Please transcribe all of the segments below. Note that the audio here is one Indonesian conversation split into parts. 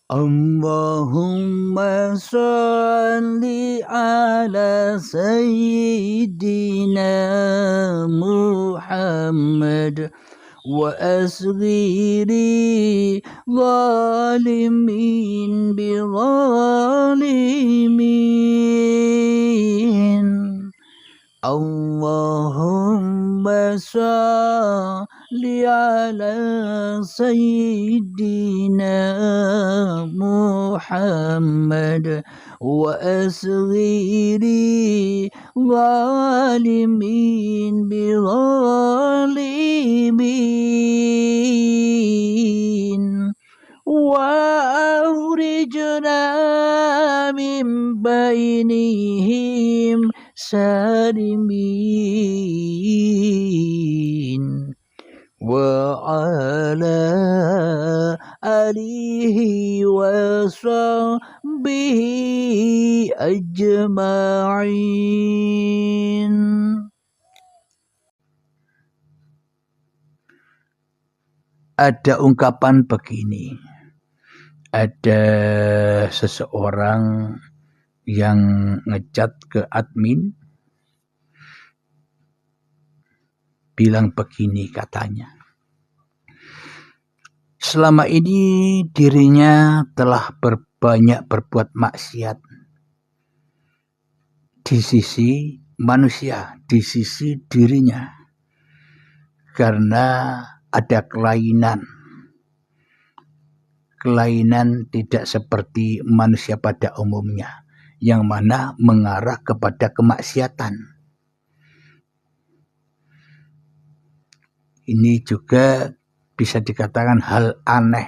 Allahumma salli ala Sayyidina Muhammad wa asghiri zalimin bi zalimin. Allahumma salli ala Sayyidina Muhammad wa asghiri zalimin bi zalimin. وأخرجنا من بينهم سالمين وعلى آله وصحبه أجمعين. Ada ungkapan begini. Ada seseorang yang ngechat ke admin, bilang begini katanya. Selama ini dirinya telah banyak berbuat maksiat di sisi manusia, di sisi dirinya, karena ada kelainan tidak seperti manusia pada umumnya, yang mana mengarah kepada kemaksiatan. Ini juga bisa dikatakan hal aneh.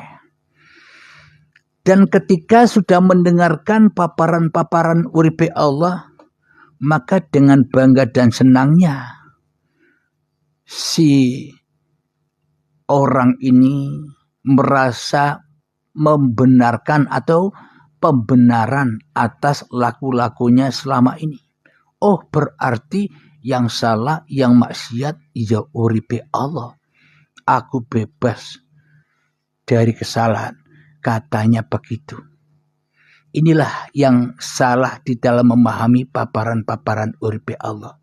Dan ketika sudah mendengarkan paparan-paparan uripe Allah, maka dengan bangga dan senangnya si orang ini merasa membenarkan atau pembenaran atas laku-lakunya selama ini. Oh, berarti yang salah, yang maksiat ya uripe Allah. Aku bebas dari kesalahan. Katanya begitu. Inilah yang salah di dalam memahami paparan-paparan uripe Allah.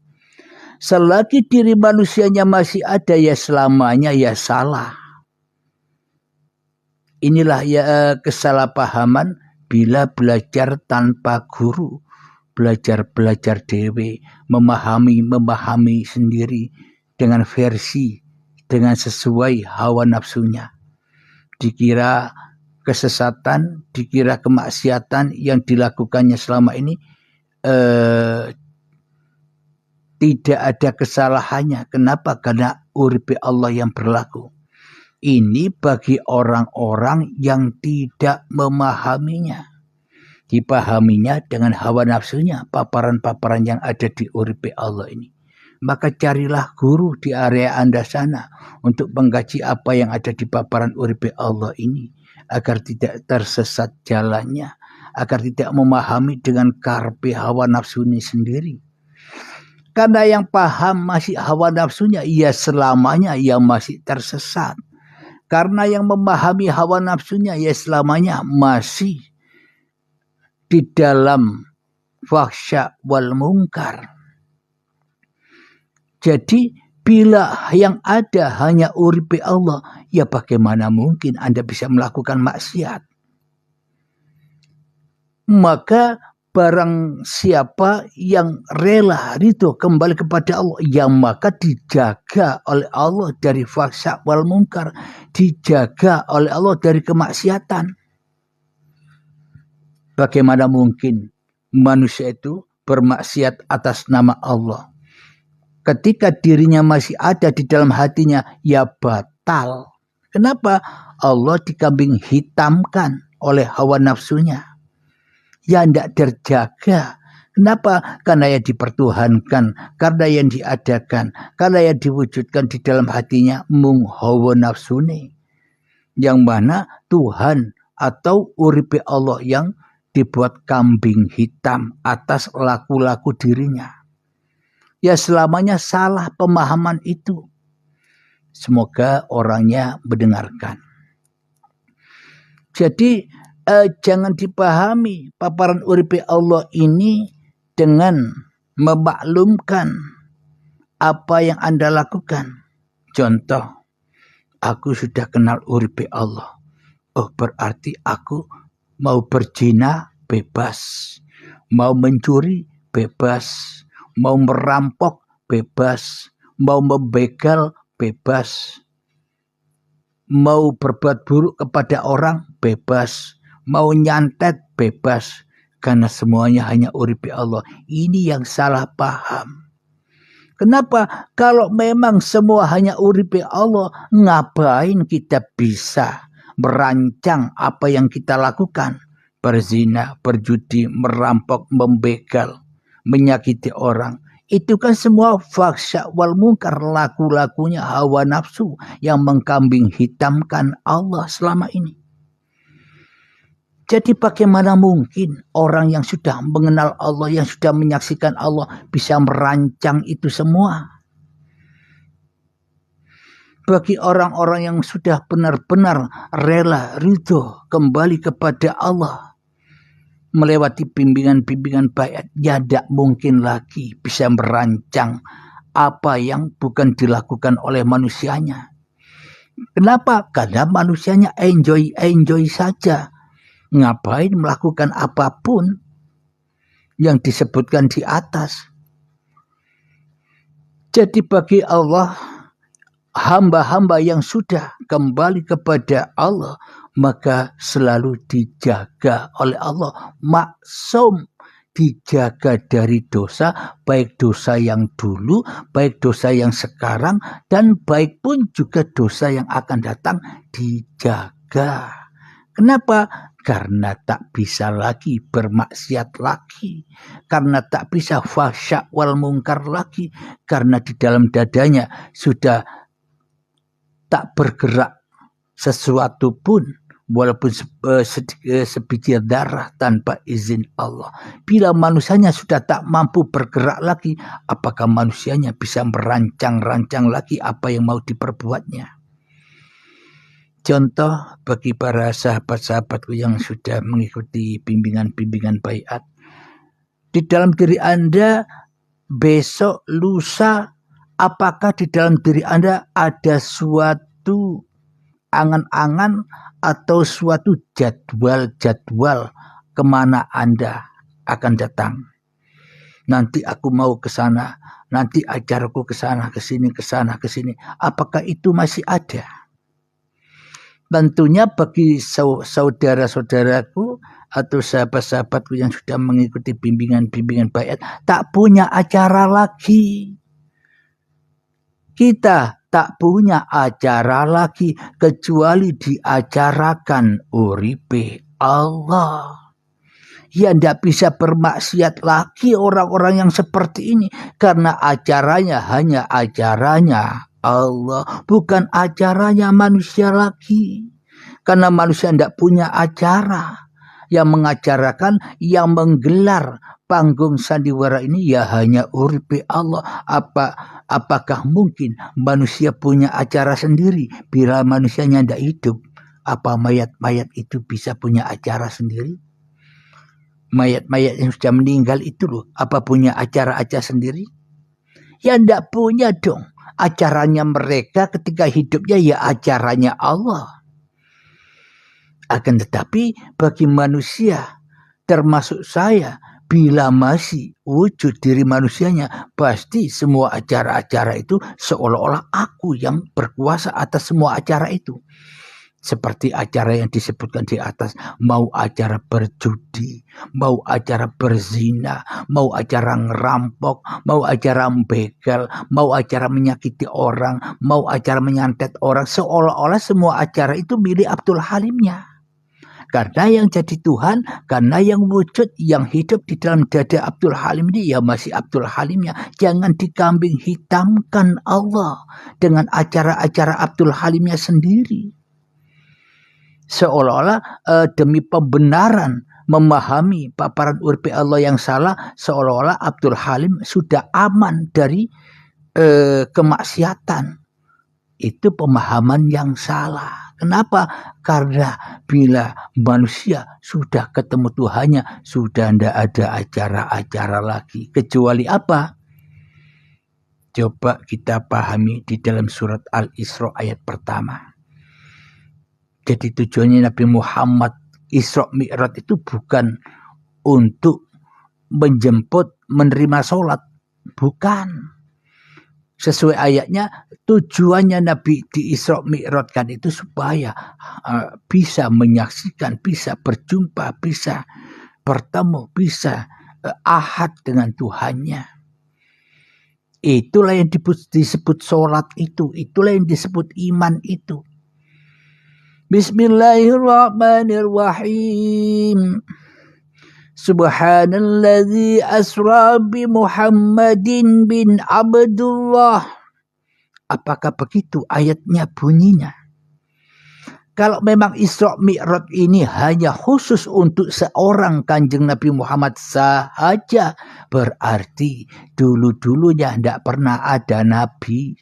Selagi diri manusianya masih ada, ya selamanya ya salah. Inilah ya kesalahpahaman bila belajar tanpa guru, belajar dewe, memahami sendiri dengan versi, dengan sesuai hawa nafsunya. Dikira kesesatan, dikira kemaksiatan yang dilakukannya selama ini tidak ada kesalahannya. Kenapa? Karena uripe Allah yang berlaku. Ini bagi orang-orang yang tidak memahaminya. Dipahaminya dengan hawa nafsunya, paparan-paparan yang ada di uripe Allah ini. Maka carilah guru di area Anda sana untuk mengkaji apa yang ada di paparan uripe Allah ini, agar tidak tersesat jalannya, agar tidak memahami dengan karpe hawa nafsu ini sendiri. Karena yang paham masih hawa nafsunya, ia selamanya ia masih tersesat. Karena yang memahami hawa nafsunya, ia selamanya masih di dalam fahsya wal mungkar. Jadi bila yang ada hanya uripe Allah, ya bagaimana mungkin Anda bisa melakukan maksiat? Maka barang siapa yang rela ridho kembali kepada Allah, yang maka dijaga oleh Allah dari fahsya wal mungkar, dijaga oleh Allah dari kemaksiatan. Bagaimana mungkin manusia itu bermaksiat atas nama Allah? Ketika dirinya masih ada di dalam hatinya, ya batal. Kenapa? Allah dikambing hitamkan oleh hawa nafsunya. Ya tidak terjaga. Kenapa? Karena yang dipertuhankan, karena yang diadakan, karena yang diwujudkan di dalam hatinya mung hawa nafsune. Yang mana Tuhan atau uripe Allah yang dibuat kambing hitam atas laku-laku dirinya. Ya selamanya salah pemahaman itu. Semoga orangnya mendengarkan. Jadi jangan dipahami paparan uripe Allah ini dengan memaklumkan apa yang Anda lakukan. Contoh, aku sudah kenal uripe Allah. Oh, berarti aku mau berzina bebas, mau mencuri bebas, mau merampok bebas, mau membegal bebas, mau berbuat buruk kepada orang bebas, mau nyantet bebas, karena semuanya hanya uripe Allah. Ini yang salah paham. Kenapa? Kalau memang semua hanya uripe Allah, ngapain kita bisa merancang apa yang kita lakukan? Berzina, berjudi, merampok, membegal, menyakiti orang. Itu kan semua fahsya wal munkar, laku-lakunya hawa nafsu yang mengkambing hitamkan Allah selama ini. Jadi bagaimana mungkin orang yang sudah mengenal Allah, yang sudah menyaksikan Allah bisa merancang itu semua? Bagi orang-orang yang sudah benar-benar rela, ridho kembali kepada Allah, melewati bimbingan-bimbingan baiat, ya tidak mungkin lagi bisa merancang apa yang bukan dilakukan oleh manusianya. Kenapa? Karena manusianya enjoy saja. Ngapain melakukan apapun yang disebutkan di atas. Jadi bagi Allah, hamba-hamba yang sudah kembali kepada Allah, maka selalu dijaga oleh Allah, maksum, dijaga dari dosa, baik dosa yang dulu, baik dosa yang sekarang, dan baik pun juga dosa yang akan datang, dijaga. Kenapa? Karena tak bisa lagi bermaksiat lagi, karena tak bisa fahsya wal munkar lagi, karena di dalam dadanya sudah tak bergerak sesuatu pun, walaupun sebiji darah tanpa izin Allah. Bila manusianya sudah tak mampu bergerak lagi, apakah manusianya bisa merancang-rancang lagi apa yang mau diperbuatnya? Contoh bagi para sahabat-sahabatku yang sudah mengikuti bimbingan-bimbingan baiat. Di dalam diri Anda besok, lusa, apakah di dalam diri Anda ada suatu angan-angan atau suatu jadwal kemana Anda akan datang? Nanti aku mau ke sana, nanti acaraku ke sana, ke sini, ke sana, ke sini. Apakah itu masih ada? Tentunya bagi saudara-saudaraku atau sahabat-sahabatku yang sudah mengikuti bimbingan-bimbingan baiat, tak punya acara lagi. Kita tak punya acara lagi kecuali diacarakan uripe Allah. Ya tidak bisa bermaksiat lagi orang-orang yang seperti ini, karena acaranya hanya acaranya Allah, bukan acaranya manusia lagi. Karena manusia tidak punya acara. Yang mengacarakan, yang menggelar panggung sandiwara ini ya hanya uripe Allah. Apakah mungkin manusia punya acara sendiri bila manusianya tidak hidup? Apa mayat-mayat itu bisa punya acara sendiri? Mayat-mayat yang sudah meninggal itu loh, apa punya acara-acara sendiri? Ya tidak punya dong. Acaranya mereka ketika hidupnya ya acaranya Allah. Akan tetapi bagi manusia, termasuk saya, bila masih wujud diri manusianya, pasti semua acara-acara itu seolah-olah aku yang berkuasa atas semua acara itu. Seperti acara yang disebutkan di atas, mau acara berjudi, mau acara berzina, mau acara ngerampok, mau acara membegal, mau acara menyakiti orang, mau acara menyantet orang, seolah-olah semua acara itu milik Abdul Halimnya. Karena yang jadi Tuhan, karena yang wujud, yang hidup di dalam dada Abdul Halim ini ya masih Abdul Halimnya. Jangan dikambing hitamkan Allah dengan acara-acara Abdul Halimnya sendiri. Seolah-olah demi pembenaran memahami paparan uripe Allah yang salah, seolah-olah Abdul Halim sudah aman dari kemaksiatan. Itu pemahaman yang salah. Kenapa? Karena bila manusia sudah ketemu Tuhannya, sudah tidak ada acara-acara lagi. Kecuali apa? Coba kita pahami di dalam surat Al-Isra ayat pertama. Jadi tujuannya Nabi Muhammad Isra Mi'raj itu bukan untuk menjemput, menerima sholat. Bukan. Sesuai ayatnya, tujuannya Nabi di Isra Mi'rajkan itu supaya bisa menyaksikan, bisa berjumpa, bisa bertemu, bisa ahad dengan Tuhannya. Itulah yang disebut sholat itu. Itulah yang disebut iman itu. Bismillahirrahmanirrahim. Subhanalladzi asra bi Muhammadin bin Abdullah. Apakah begitu ayatnya bunyinya? Kalau memang Isra Mi'raj ini hanya khusus untuk seorang Kanjeng Nabi Muhammad sahaja, berarti dulu-dulunya tidak pernah ada Nabi.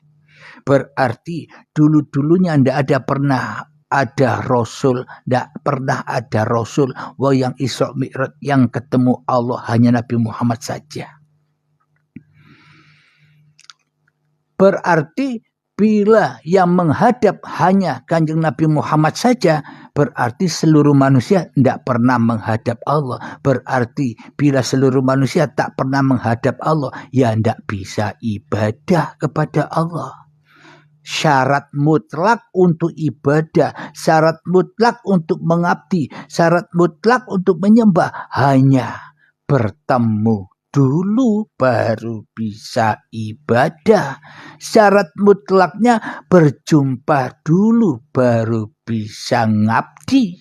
Berarti dulu-dulunya tidak pernah ada Rasul, tidak pernah ada Rasul. Yang Isra Mi'raj yang ketemu Allah hanya Nabi Muhammad saja. Berarti bila yang menghadap hanya Kanjeng Nabi Muhammad saja, berarti seluruh manusia tidak pernah menghadap Allah. Berarti bila seluruh manusia tak pernah menghadap Allah, ya tidak bisa ibadah kepada Allah. Syarat mutlak untuk ibadah, syarat mutlak untuk mengabdi, syarat mutlak untuk menyembah hanya bertemu dulu baru bisa ibadah. Syarat mutlaknya berjumpa dulu baru bisa ngabdi.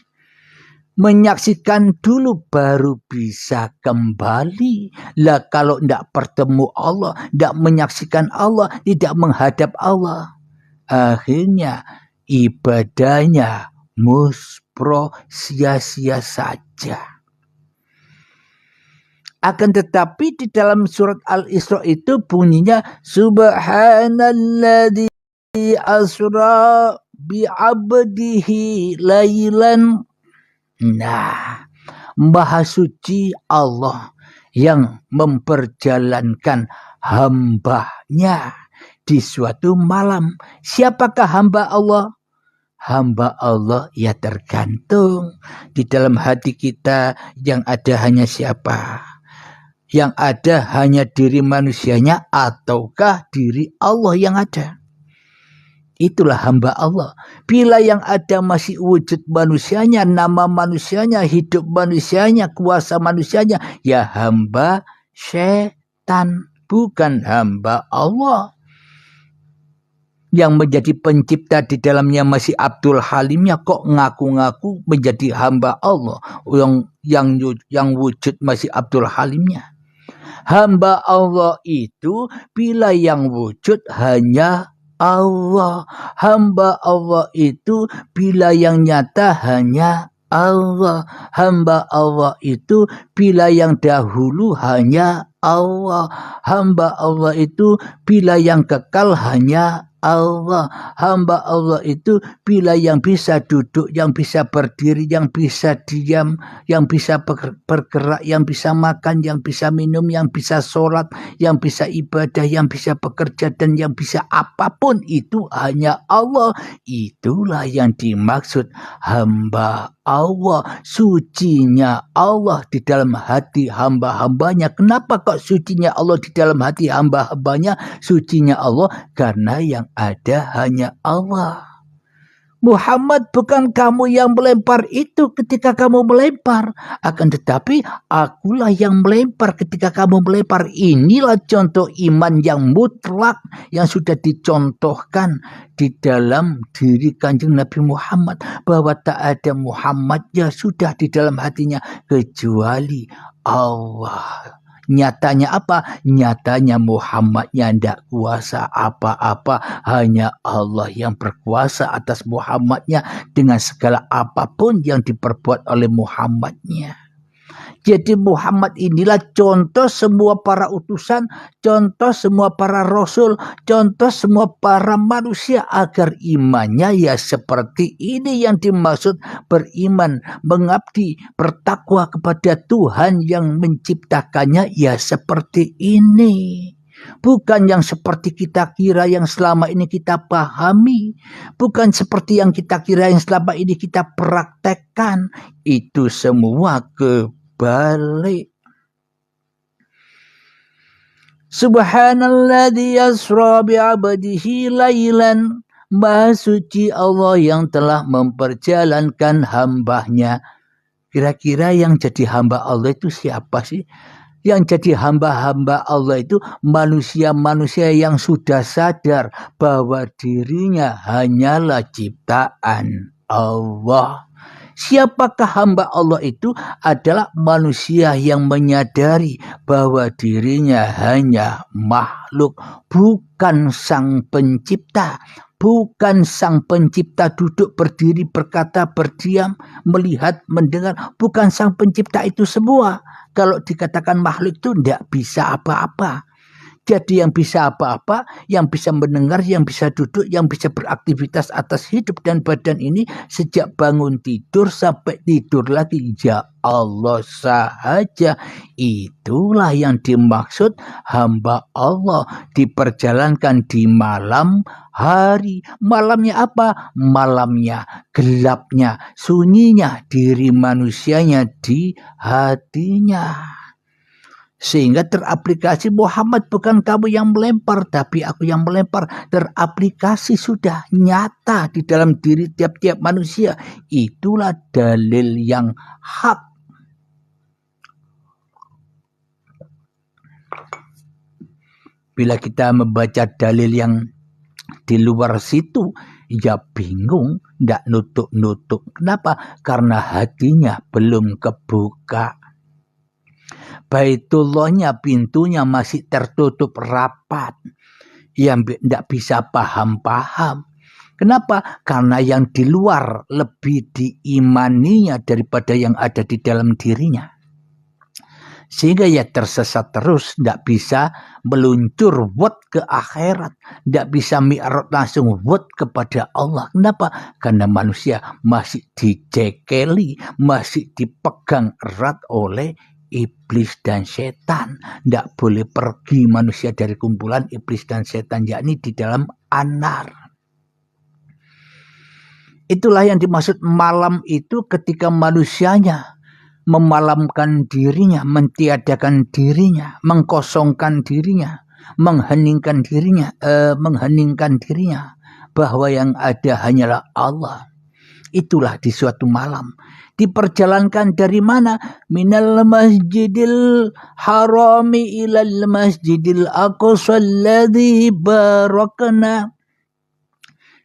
Menyaksikan dulu baru bisa kembali. Lah kalau tidak bertemu Allah, tidak menyaksikan Allah, tidak menghadap Allah, akhirnya ibadahnya muspro, sia-sia saja. Akan tetapi di dalam surat Al-Isra itu bunyinya Subhanalladzi asra bi'abdihi lailan. Nah, Maha Suci Allah yang memperjalankan hambanya di suatu malam. Siapakah hamba Allah? Hamba Allah ya tergantung di dalam hati kita yang ada hanya siapa? Yang ada hanya diri manusianya ataukah diri Allah yang ada? Itulah hamba Allah. Bila yang ada masih wujud manusianya, nama manusianya, hidup manusianya, kuasa manusianya, ya hamba setan, bukan hamba Allah. Yang menjadi pencipta di dalamnya masih Abdul Halimnya kok ngaku-ngaku menjadi hamba Allah. Yang wujud masih Abdul Halimnya. Hamba Allah itu bila yang wujud hanya Allah. Hamba Allah itu bila yang nyata hanya Allah. Hamba Allah itu bila yang dahulu hanya Allah. Hamba Allah itu bila yang kekal hanya Allah. Hamba Allah itu bila yang bisa duduk, yang bisa berdiri, yang bisa diam, yang bisa bergerak, yang bisa makan, yang bisa minum, yang bisa sholat, yang bisa ibadah, yang bisa bekerja, dan yang bisa apapun itu hanya Allah. Itulah yang dimaksud hamba Allah. Sucinya Allah di dalam hati hamba-hambanya. Kenapa kok sucinya Allah di dalam hati hamba-hambanya? Sucinya Allah karena yang ada hanya Allah. Muhammad, bukan kamu yang melempar itu ketika kamu melempar. Akan tetapi akulah yang melempar ketika kamu melempar. Inilah contoh iman yang mutlak yang sudah dicontohkan di dalam diri Kanjeng Nabi Muhammad. Bahwa tak ada Muhammad ya sudah di dalam hatinya kecuali Allah. Nyatanya apa? Nyatanya Muhammadnya tidak kuasa apa-apa. Hanya Allah yang berkuasa atas Muhammadnya dengan segala apapun yang diperbuat oleh Muhammadnya. Jadi Muhammad inilah contoh semua para utusan, contoh semua para rasul, contoh semua para manusia agar imannya ya seperti ini yang dimaksud beriman, mengabdi, bertakwa kepada Tuhan yang menciptakannya ya seperti ini. Bukan yang seperti kita kira yang selama ini kita pahami. Bukan seperti yang kita kira yang selama ini kita praktekkan. Itu semua kebalik. Subhanalladzi yasra bi'abdihi laylan. Maha suci Allah yang telah memperjalankan hambanya. Kira-kira yang jadi hamba Allah itu siapa sih? Yang jadi hamba-hamba Allah itu manusia-manusia yang sudah sadar bahwa dirinya hanyalah ciptaan Allah. Siapakah hamba Allah itu? Adalah manusia yang menyadari bahwa dirinya hanya makhluk, bukan sang pencipta. Bukan sang pencipta duduk, berdiri, berkata, berdiam, melihat, mendengar. Bukan sang pencipta itu semua. Kalau dikatakan makhluk itu tidak bisa apa-apa. Jadi yang bisa apa-apa, yang bisa mendengar, yang bisa duduk, yang bisa beraktivitas atas hidup dan badan ini sejak bangun tidur sampai tidur lagi. Ya Allah sahaja. Itulah yang dimaksud hamba Allah diperjalankan di malam hari. Malamnya apa? Malamnya, gelapnya, sunyinya diri manusianya di hatinya. Sehingga teraplikasi Muhammad bukan kamu yang melempar, tapi aku yang melempar. Teraplikasi sudah nyata di dalam diri tiap-tiap manusia. Itulah dalil yang hak. Bila kita membaca dalil yang di luar situ, ya bingung, tidak nutuk-nutuk. Kenapa? Karena hatinya belum kebuka. Baitullahnya pintunya masih tertutup rapat. Yang tidak bisa paham-paham. Kenapa? Karena yang di luar lebih diimaninya daripada yang ada di dalam dirinya. Sehingga ya tersesat terus, tidak bisa meluncur wot ke akhirat, tidak bisa mi'raj langsung wot kepada Allah. Kenapa? Karena manusia masih dicekeli, masih dipegang erat oleh iblis dan setan. Tidak boleh pergi manusia dari kumpulan iblis dan setan, yakni di dalam anar. Itulah yang dimaksud malam itu ketika manusianya memalamkan dirinya, mentiadakan dirinya, mengkosongkan dirinya, mengheningkan dirinya bahwa yang ada hanyalah Allah. Itulah di suatu malam. Diperjalankan dari mana? Minal masjidil harami ilal masjidil aqsa alladzi barakna.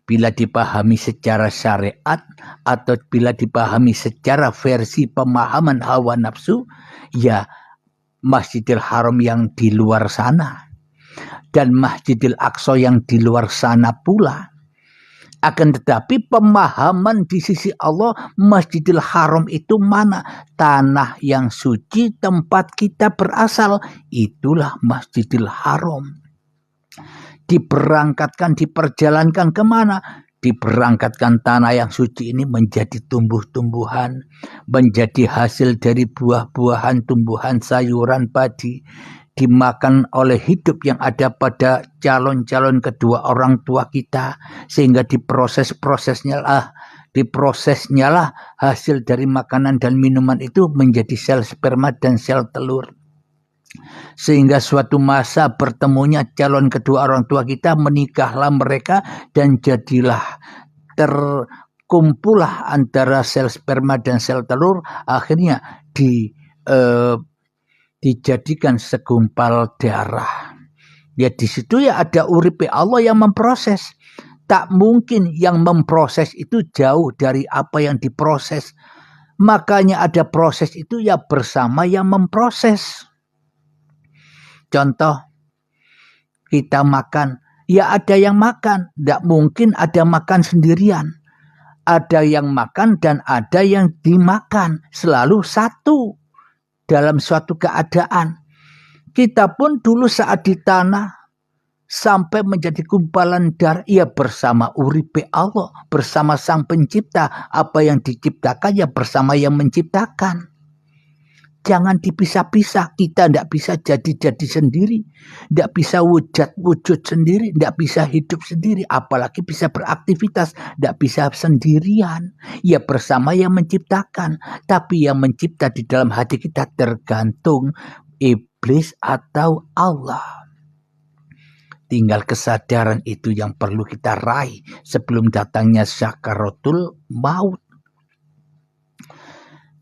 Bila dipahami secara syariat atau bila dipahami secara versi pemahaman hawa nafsu, ya Masjidil Haram yang di luar sana dan Masjidil Aqsa yang di luar sana pula. Akan tetapi pemahaman di sisi Allah, Masjidil Haram itu mana? Tanah yang suci tempat kita berasal, itulah Masjidil Haram. Diberangkatkan, diperjalankan kemana? Diberangkatkan tanah yang suci ini menjadi tumbuh-tumbuhan, menjadi hasil dari buah-buahan, tumbuhan, sayuran, padi, dimakan oleh hidup yang ada pada calon-calon kedua orang tua kita, sehingga diprosesnya lah hasil dari makanan dan minuman itu menjadi sel sperma dan sel telur. Sehingga suatu masa bertemunya calon kedua orang tua kita, menikahlah mereka dan jadilah terkumpullah antara sel sperma dan sel telur, akhirnya dijadikan segumpal darah. Ya di situ ya ada uripe Allah yang memproses. Tak mungkin yang memproses itu jauh dari apa yang diproses. Makanya ada proses itu ya bersama yang memproses. Contoh, kita makan, ya ada yang makan, tidak mungkin ada makan sendirian. Ada yang makan dan ada yang dimakan, selalu satu. dalam suatu keadaan. Kita pun dulu saat di tanah sampai menjadi gumpalan darah, ia bersama uripe Allah, bersama Sang Pencipta. Apa yang diciptakan ya bersama yang menciptakan. Jangan dipisah-pisah. Kita tidak bisa jadi-jadi sendiri, tidak bisa wujud sendiri, tidak bisa hidup sendiri, apalagi bisa beraktivitas, tidak bisa sendirian. Ya bersama yang menciptakan, tapi yang mencipta di dalam hati kita tergantung iblis atau Allah. Tinggal kesadaran itu yang perlu kita raih sebelum datangnya sakaratul maut.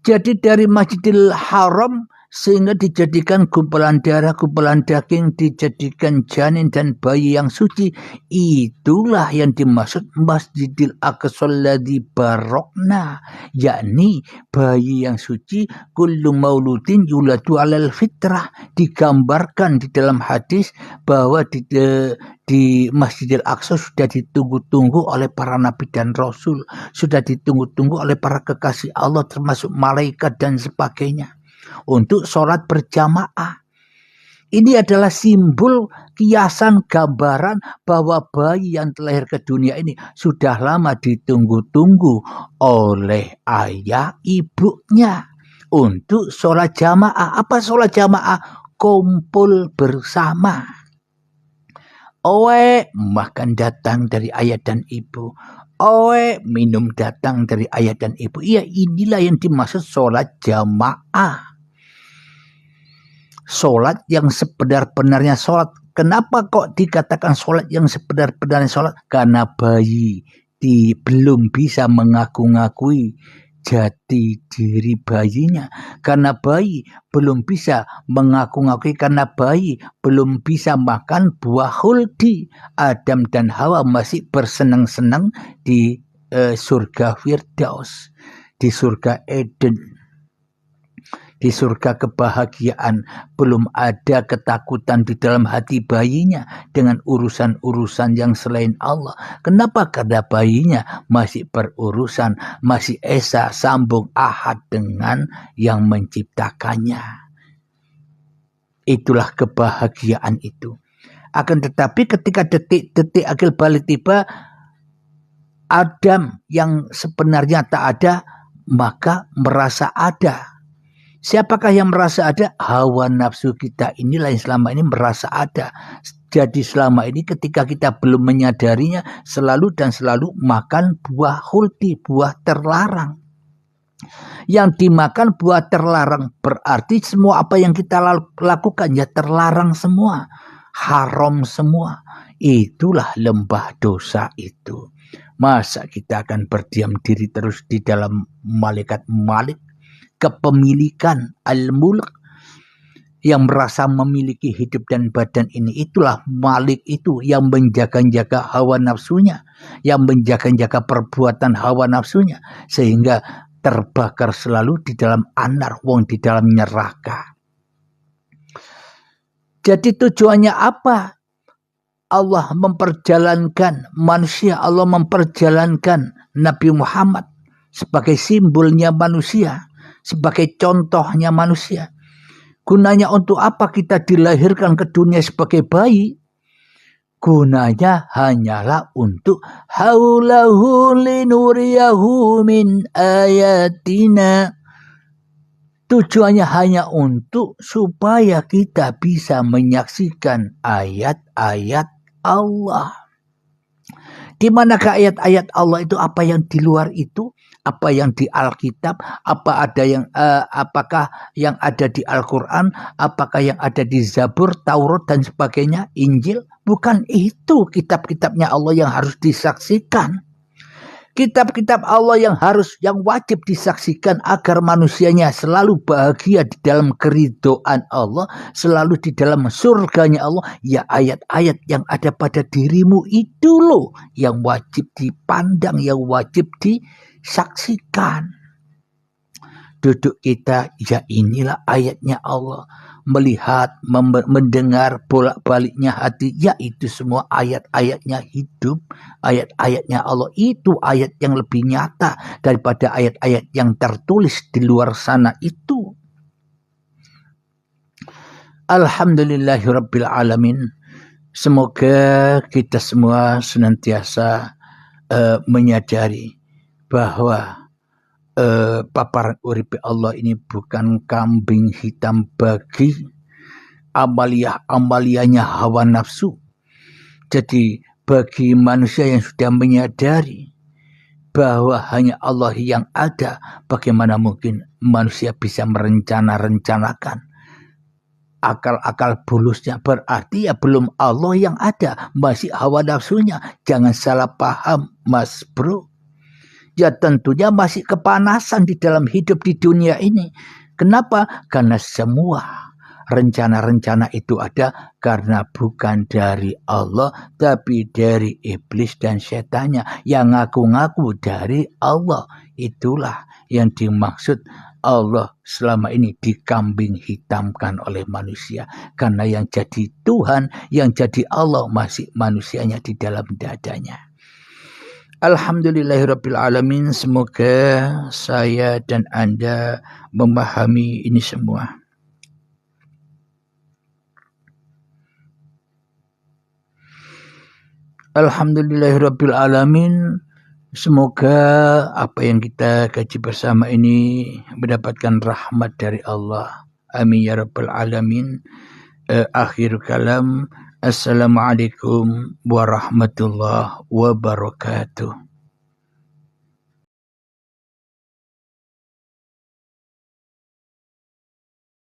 Jadi dari Masjidil Haram sehingga dijadikan gumpalan darah, gumpalan daging, dijadikan janin dan bayi yang suci. Itulah yang dimaksud Masjidil Aqsa alladzi barokna, yakni bayi yang suci. Kullu mauludin yuladu alal fitrah. Digambarkan di dalam hadis bahwa di Masjidil Aqsa sudah ditunggu-tunggu oleh para nabi dan rasul, sudah ditunggu-tunggu oleh para kekasih Allah termasuk malaikat dan sebagainya untuk sholat berjamaah. Ini adalah simbol, kiasan, gambaran bahwa bayi yang terlahir ke dunia ini sudah lama ditunggu-tunggu oleh ayah ibunya untuk sholat jamaah. Apa sholat jamaah? Kumpul bersama. Owe makan datang dari ayah dan ibu. Owe minum datang dari ayah dan ibu. Iya, inilah yang dimaksud sholat jamaah. Sholat yang sebenar-benarnya sholat. Kenapa kok dikatakan sholat yang sebenar-benarnya sholat? Karena bayi belum bisa mengaku-ngakui jati diri bayinya, karena bayi belum bisa mengaku-ngakui, karena bayi belum bisa makan buah khuldi. Adam dan Hawa masih bersenang-senang di surga Firdaus, di surga Eden, di surga kebahagiaan. Belum ada ketakutan di dalam hati bayinya dengan urusan-urusan yang selain Allah. Kenapa? Karena bayinya masih berurusan, masih esa sambung ahad dengan yang menciptakannya. Itulah kebahagiaan itu. Akan tetapi ketika detik-detik akil balik tiba, Adam yang sebenarnya tak ada, maka merasa ada. Siapakah yang merasa ada? Hawa nafsu kita inilah yang selama ini merasa ada. Jadi selama ini ketika kita belum menyadarinya, selalu dan selalu makan buah khuldi, buah terlarang. Yang dimakan buah terlarang berarti semua apa yang kita lakukan ya terlarang semua, haram semua. Itulah lembah dosa itu. Masa kita akan berdiam diri terus di dalam malaikat malik, kepemilikan al-mulk, yang merasa memiliki hidup dan badan ini? Itulah Malik itu yang menjaga-jaga hawa nafsunya, yang menjaga-jaga perbuatan hawa nafsunya, sehingga terbakar selalu di dalam anar, wong di dalam neraka. Jadi tujuannya apa? Allah memperjalankan manusia, Allah memperjalankan Nabi Muhammad sebagai simbolnya manusia, sebagai contohnya manusia. Gunanya untuk apa kita dilahirkan ke dunia sebagai bayi? Gunanya hanyalah untuk haulahu linuriyahu min ayatina. Tujuannya hanya untuk supaya kita bisa menyaksikan ayat-ayat Allah. Di manakah ayat-ayat Allah itu? Apa yang di luar itu? Apa yang di Alkitab? Apakah yang ada di Al-Quran? Apakah yang ada di Zabur, Taurat dan sebagainya, Injil? Bukan itu kitab-kitabnya Allah yang harus disaksikan. Kitab-kitab Allah yang wajib disaksikan agar manusianya selalu bahagia di dalam keridhaan Allah, selalu di dalam surganya Allah. Ya ayat-ayat yang ada pada dirimu itu loh yang wajib dipandang, yang wajib disaksikan. Duduk kita, ya inilah ayatnya Allah. Melihat, mendengar, bolak-baliknya hati, ya itu semua ayat-ayatnya hidup, ayat-ayatnya Allah. Itu ayat yang lebih nyata daripada ayat-ayat yang tertulis di luar sana itu. Alhamdulillahirabbil alamin. Semoga kita semua senantiasa menyadari bahwa paparan uripe Allah ini bukan kambing hitam bagi amalia-amalianya hawa nafsu. Jadi bagi manusia yang sudah menyadari bahwa hanya Allah yang ada, bagaimana mungkin manusia bisa merencanakan akal-akal bulusnya? Berarti ya belum Allah yang ada, masih hawa nafsunya. Jangan salah paham, Mas Bro. Ya tentunya masih kepanasan di dalam hidup di dunia ini. Kenapa? Karena semua rencana-rencana itu ada karena bukan dari Allah, tapi dari iblis dan setannya yang ngaku-ngaku dari Allah. Itulah yang dimaksud Allah selama ini dikambing hitamkan oleh manusia. Karena yang jadi Tuhan, yang jadi Allah masih manusianya di dalam dadanya. Alhamdulillahirabbil alamin. Semoga saya dan Anda memahami ini semua. Alhamdulillahirabbil alamin. Semoga apa yang kita kaji bersama ini mendapatkan rahmat dari Allah. Amin ya rabbal alamin. Akhir kalam. Assalamualaikum warahmatullahi wabarakatuh.